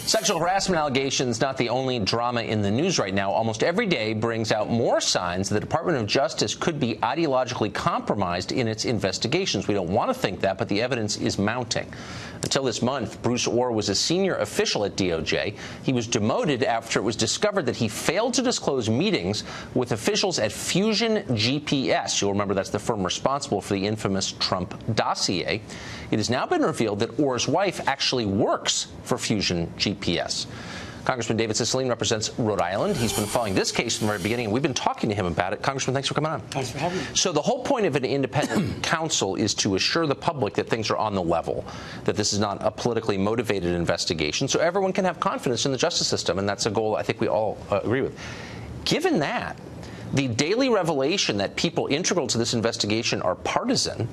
Sexual harassment allegations not the only drama in the news right now. Almost every day brings out more signs the Department of Justice could be ideologically compromised in its investigations. We don't want to think that, but the evidence is mounting. Until this month, Bruce Orr was a senior official at DOJ. He was demoted after it was discovered that he failed to disclose meetings with officials at Fusion GPS. You'll remember that's the firm responsible for the infamous Trump dossier. It has now been revealed that Orr's wife actually works for Fusion GPS. Congressman David Cicilline represents Rhode Island. He's been following this case from the very beginning, and we've been talking to him about it. Congressman, thanks for coming on. Thanks for having me. So the whole point of an independent counsel is to assure the public that things are on the level, that this is not a politically motivated investigation, so everyone can have confidence in the justice system, and that's a goal I think we all agree with. Given that, the daily revelation that people integral to this investigation are partisan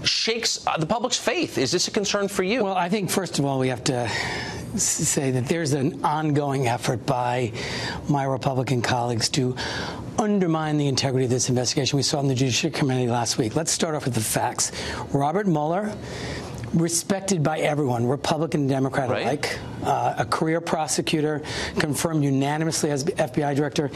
shakes the public's faith. Is this a concern for you? Well, I think, first of all, we have to say that there's an ongoing effort by my Republican colleagues to undermine the integrity of this investigation. We saw in the Judiciary Committee last week. Let's start off with the facts. Robert Mueller, respected by everyone, Republican and Democrat alike, a career prosecutor, confirmed unanimously as FBI director.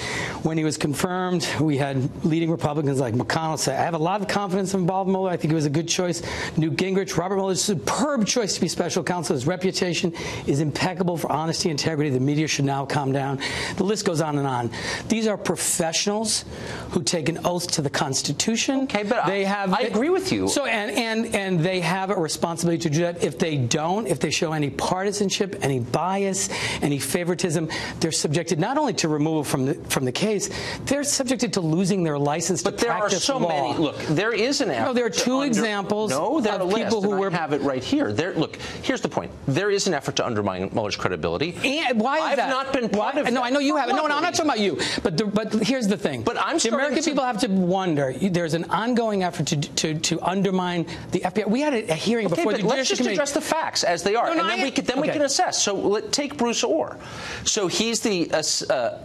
When he was confirmed, we had leading Republicans like McConnell say, I have a lot of confidence in Bob Mueller. I think he was a good choice. Newt Gingrich, Robert Mueller is a superb choice to be special counsel. His reputation is impeccable for honesty and integrity. The media should now calm down. The list goes on and on. These are professionals who take an oath to the Constitution. Okay, but I agree with you. So and they have a responsibility to do that. If they don't, if they show any partisanship, any bias, any favoritism, they're subjected not only to removal from the case, they're subjected to losing their license to practice law. But there are so many. Look, there is an effort. No, there are two examples of people who were. I have it right here. Look, here's the point. There is an effort to undermine Mueller's credibility. And why is that? I've not been part of that. No, I know you haven't. No, I'm not talking about you. But here's the thing. But the American people have to wonder. There's an ongoing effort to undermine the FBI. We had a hearing before the Judiciary Let's just address the facts as they are, and then we can assess. So take Bruce Orr. So he's the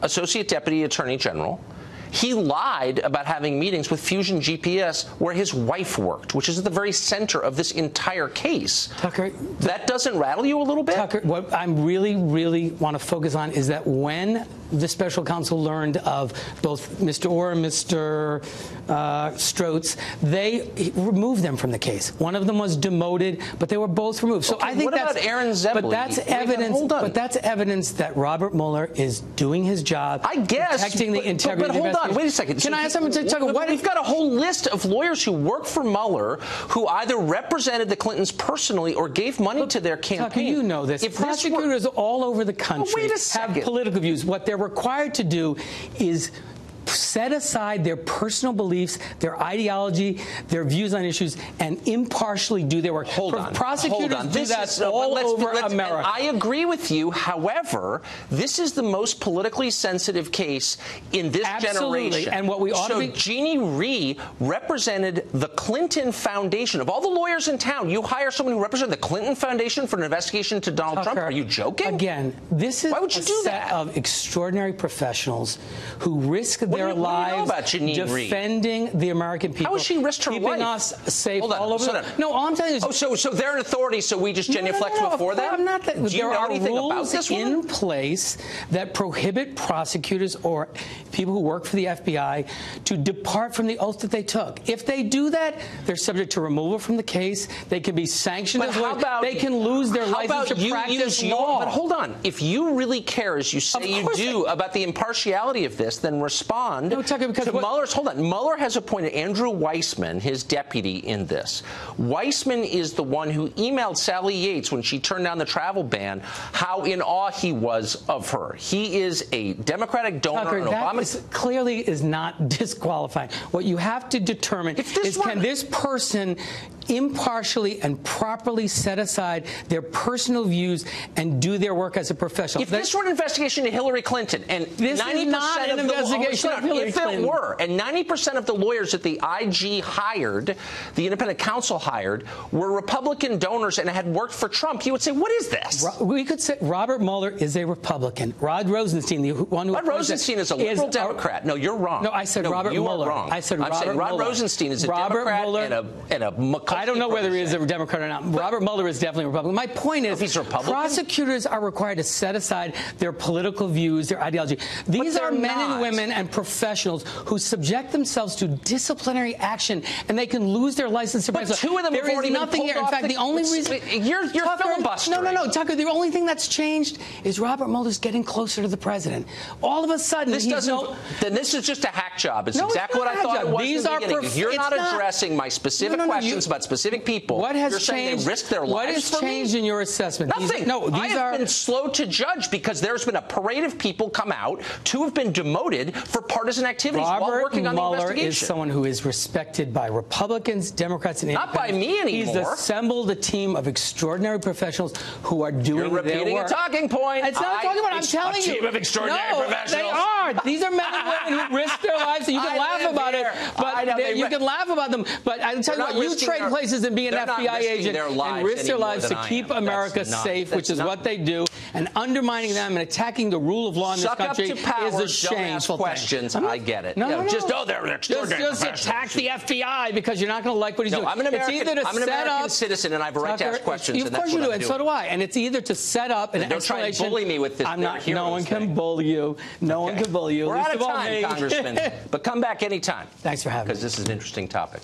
Associate Deputy Attorney General. He lied about having meetings with Fusion GPS where his wife worked, which is at the very center of this entire case. Tucker, that doesn't rattle you a little bit? Tucker, what I really want to focus on is that when the special counsel learned of both Mr. Orr and Mr. Strotz, they removed them from the case. One of them was demoted, but they were both removed. So I think about Aaron Zebley? But that's evidence. But that's evidence that Robert Mueller is doing his job. I guess protecting the integrity of the investigation. Hold on, wait a second. Can I ask something to Tucker? We've got a whole list of lawyers who work for Mueller who either represented the Clintons personally or gave money to their campaign. Tucker, you know this. If prosecutors all over the country have political views, what they're required to do is set aside their personal beliefs, their ideology, their views on issues, and impartially do their work. Prosecutors do that all over America. I agree with you. However, this is the most politically sensitive case in this generation. And what we ought to be... Jeannie Rhee represented the Clinton Foundation. Of all the lawyers in town, you hire someone who represented the Clinton Foundation for an investigation to Donald Trump? Are you joking? Again, this is a set of extraordinary professionals who risk their lives defending the American people. How has she risked her life? Keeping us safe all over. No, all I'm telling you is... So they're an authority, so we just genuflect before that? I'm not. Do you know anything about this rules in place that prohibit prosecutors or people who work for the FBI to depart from the oath that they took. If they do that, they're subject to removal from the case. They can be sanctioned as well. They can lose their license to practice law. But hold on. If you really care, as you say you do, about the impartiality of this, then respond to Mueller's. Hold on. Mueller has appointed Andrew Weissman, his deputy, in this. Weissman is the one who emailed Sally Yates when she turned down the travel ban how in awe he was of her. He is a Democratic donor. Tucker, that clearly is not disqualifying. What you have to determine is can this person impartially and properly set aside their personal views and do their work as a professional. If this were an investigation to Hillary Clinton, and this 90% is not an investigation of Hillary Clinton. If it were, and 90% of the lawyers that the IG hired, the independent counsel hired, were Republican donors and had worked for Trump, you would say, what is this? We could say Robert Mueller is a Republican. Rod Rosenstein, the one who... Rod Rosenstein is a liberal Democrat. No, you're wrong. No, I said Robert Mueller. Wrong. I said Robert Mueller. Rod Rosenstein is a Democrat and a McConnell I don't know whether he is a Democrat or not. Robert Mueller is definitely a Republican. My point is, he's a Republican? Prosecutors are required to set aside their political views, their ideology. These are men and women and professionals who subject themselves to disciplinary action, and they can lose their license to practice. But two of them have already been pulled off. In fact, the only reason you're filibustering. No, Tucker. The only thing that's changed is Robert Mueller's getting closer to the president. All of a sudden, then this is just a hack job. It's exactly what I thought it was. These in the beginning. You're not addressing my specific questions about specific people. What has You're saying they risk their lives. What has changed in your assessment? Nothing. I have been slow to judge because there's been a parade of people come out. Two have been demoted for partisan activities while working on the investigation. Robert Mueller is someone who is respected by Republicans, Democrats, and not by me anymore. He's assembled a team of extraordinary professionals who are doing their work. You're repeating a talking point. It's not a talking point. I'm telling you. A team of extraordinary professionals. They are. These are men and women who risk their lives. So you can laugh about it, but you can laugh about them. But I'm telling you what, you trade places and be an FBI agent and risk their lives to keep America safe, which is what they do. And undermining them and attacking the rule of law in this country is a shameful questions. I get it. No. Just they're extraordinary Just attack the FBI because you're not going to like what he's doing. I'm an American citizen, and I have a right to ask questions. Of course you do, and so do I. And it's either to set up an don't try and bully me with this. No one can bully you. No one can bully you. We're out of time, Congressman. But come back anytime. Thanks for having me. Because this is an interesting topic.